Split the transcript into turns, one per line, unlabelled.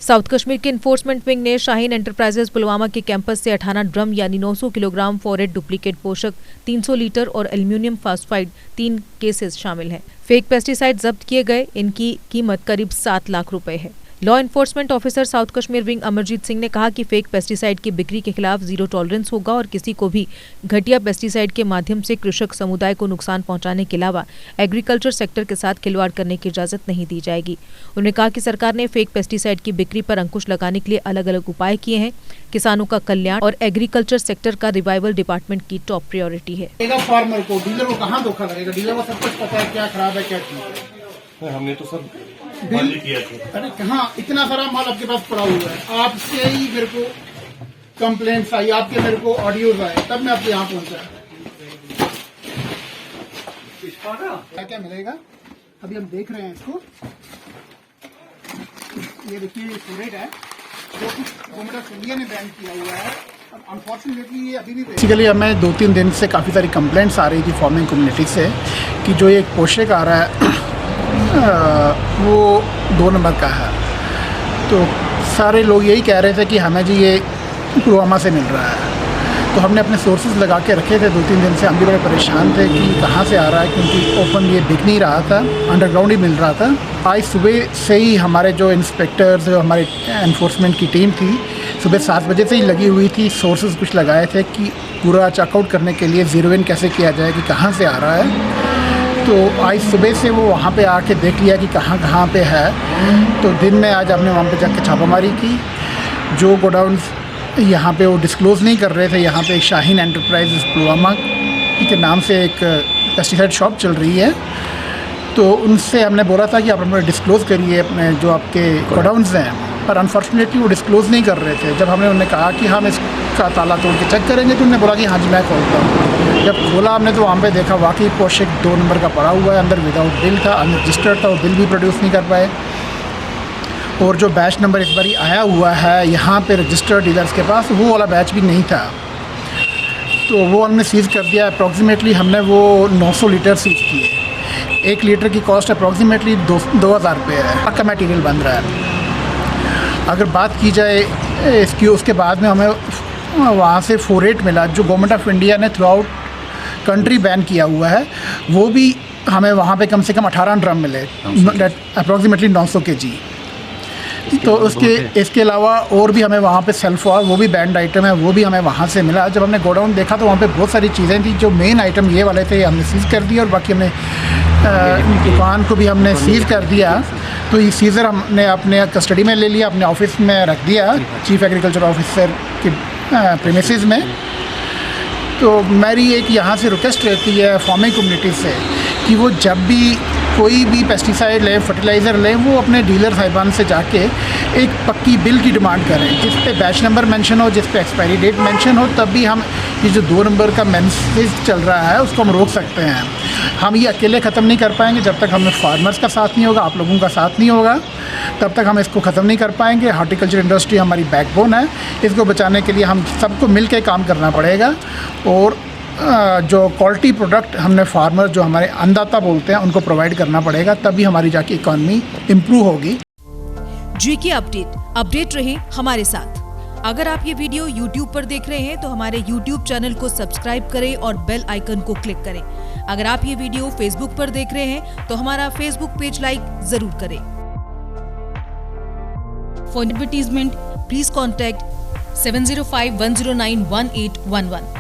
South Kashmir के enforcement wing ने Shaheen enterprises Pulwama के कैंपस से 18 ड्रम यानी 900 किलोग्राम फॉरेट डुप्लीकेट पोषक 300 लीटर और एल्यूमिनियम फास्फाइड 3 केसेस शामिल हैं। फेक पेस्टिसाइड जब्त किए गए, इनकी कीमत करीब 7 लाख रुपए है। Law enforcement officer south Kashmir wing Amarjeet Singh ने कहा कि फेक पेस्टिसाइड की बिक्री के खिलाफ जीरो टॉलरेंस होगा और किसी को भी घटिया पेस्टिसाइड के माध्यम से कृषक समुदाय को नुकसान पहुंचाने के अलावा एग्रीकल्चर सेक्टर के साथ खिलवाड़ करने की इजाजत नहीं दी जाएगी। उन्होंने कहा कि सरकार ने फेक पेस्टिसाइड की बिक्री पर अंकुश लगाने के लिए अलग अलग उपाय किए हैं। किसानों का कल्याण और एग्रीकल्चर सेक्टर का रिवाइवल डिपार्टमेंट की टॉप प्रायोरिटी है।
फार्मर को, डीलर को कहाँ धोखा लगेगा? डीलर को सब कुछ पता है क्या खराब है क्या ठीक।
हमने तो सब बिल किया था।
अरे कहाँ, इतना सारा माल आपके पास पड़ा हुआ है। आपसे ही मेरे को कंप्लेंट्स आई, आपके मेरे को ऑडियोज आए, तब मैं आपके यहाँ पहुंचा। क्या क्या मिलेगा अभी हम देख रहे हैं इसको। ये देखिए फॉरेट है जो कुछ गवर्नमेंट ऑफ इंडिया ने बैन किया हुआ है। अब अनफॉर्चुनेटली ये अभी भी बेसिकली हमें 2-3 दिन से काफ़ी सारी कंप्लेंट्स आ रही थी फार्मिंग कम्युनिटी से कि जो एक पोषक आ रहा है वो 2 नंबर का है। तो सारे लोग यही कह रहे थे कि हमें जी ये पुलवामा से मिल रहा है। तो हमने अपने सोर्सेज लगा के रखे थे 2-3 दिन से। हम भी बड़े परेशान थे कि कहाँ से आ रहा है, क्योंकि ओपन ये बिक नहीं रहा था, अंडरग्राउंड ही मिल रहा था। आज सुबह से ही हमारे जो इंस्पेक्टर्स, हमारे एनफोर्समेंट की टीम थी, सुबह 7 बजे से ही लगी हुई थी। सोर्सेज कुछ लगाए थे कि पूरा चेकआउट करने के लिए ज़ीरो इन कैसे किया जाए कि कहाँ से आ रहा है। तो आज सुबह से वो वहाँ पे आके देख लिया कि कहाँ कहाँ पे है। तो दिन में आज हमने वहाँ पे जाके छापामारी की। जो गोडाउन्स यहाँ पे वो डिस्क्लोज़ नहीं कर रहे थे, यहाँ पे एक शाहीन एंटरप्राइजेज पुलवामा के नाम से एक पेस्टिसाइड शॉप चल रही है। तो उनसे हमने बोला था कि आप अपना डिस्क्लोज़ करिए अपने जो आपके गोडाउन्स हैं, पर अनफॉर्चुनेटली वो डिस्क्लोज़ नहीं कर रहे थे। जब हमने उन्हें कहा कि हम इसका ताला तोड़ के चेक करेंगे तो उन्होंने बोला कि हाँ जी मैं खोलता हूँ। जब खोला हमने तो वहाँ पे देखा वाकई पोषक 2 नंबर का पड़ा हुआ है, अंदर विदाउट बिल था, अनरजिस्टर्ड था, वो बिल भी प्रोड्यूस नहीं कर पाए। और जो बैच नंबर इस बारी आया हुआ है यहाँ पे रजिस्टर्ड डीलर्स के पास, वो वाला बैच भी नहीं था। तो वो हमने सीज़ कर दिया। अप्रॉक्सीमेटली हमने वो 900 लीटर सीज़ किए। 1 लीटर की कॉस्ट अप्रॉक्सीमेटली 2000 रुपये है। पक्का मटीरियल बन रहा है। अगर बात की जाए इसकी, उसके बाद में हमें वहाँ से फॉरेट मिला जो गवर्नमेंट ऑफ इंडिया ने थ्रू आउट कंट्री बैन किया हुआ है। वो भी हमें वहाँ पे कम से कम 18 ड्रम मिले, अप्रॉक्सीमेटली 900 kg। तो इसके अलावा और भी हमें वहाँ पे सल्फर, वो भी बैंड आइटम है, वो भी हमें वहाँ से मिला। जब हमने गोडाउन देखा तो वहाँ पे बहुत सारी चीज़ें थी। जो मेन आइटम ये वाले थे हमने सीज़ कर दिया और बाकी हमने दुकान को भी हमने सीज़ कर दिया। तो ये सीज़र हमने अपने कस्टडी में ले लिया, अपने ऑफिस में रख दिया, चीफ एग्रीकल्चर ऑफिसर के प्रीमिसेस में। तो मेरी एक यहाँ से रिक्वेस्ट रहती है फार्मिंग कम्युनिटी से कि वो जब भी कोई भी पेस्टिसाइड लें, फर्टिलाइज़र लें, वो अपने डीलर साहिबान से जाके एक पक्की बिल की डिमांड करें जिस पे बैच नंबर मेंशन हो, जिस पे एक्सपायरी डेट मेंशन हो। तब भी हम ये जो 2 नंबर का मैसेज चल रहा है उसको हम रोक सकते हैं। हम ये अकेले ख़त्म नहीं कर पाएंगे जब तक हमें फार्मर्स का साथ नहीं होगा, आप लोगों का साथ नहीं होगा, तब तक हम इसको ख़त्म नहीं कर पाएंगे। हार्टिकल्चर इंडस्ट्री हमारी बैकबोन है, इसको बचाने के लिए हम सबको मिल के काम करना पड़ेगा। और जो क्वालिटी प्रोडक्ट हमने फार्मर, जो हमारे अन्नदाता बोलते हैं, उनको प्रोवाइड करना पड़ेगा, तभी हमारी जाके इकॉनमी इम्प्रूव होगी।
जीके अपडेट रहे हमारे साथ। अगर आप ये वीडियो YouTube पर देख रहे हैं तो हमारे YouTube चैनल को सब्सक्राइब करें और बेल आइकन को क्लिक करें। अगर आप ये वीडियो Facebook पर देख रहे हैं तो हमारा Facebook पेज लाइक जरूर करें। For advertisement please contact 7051091811।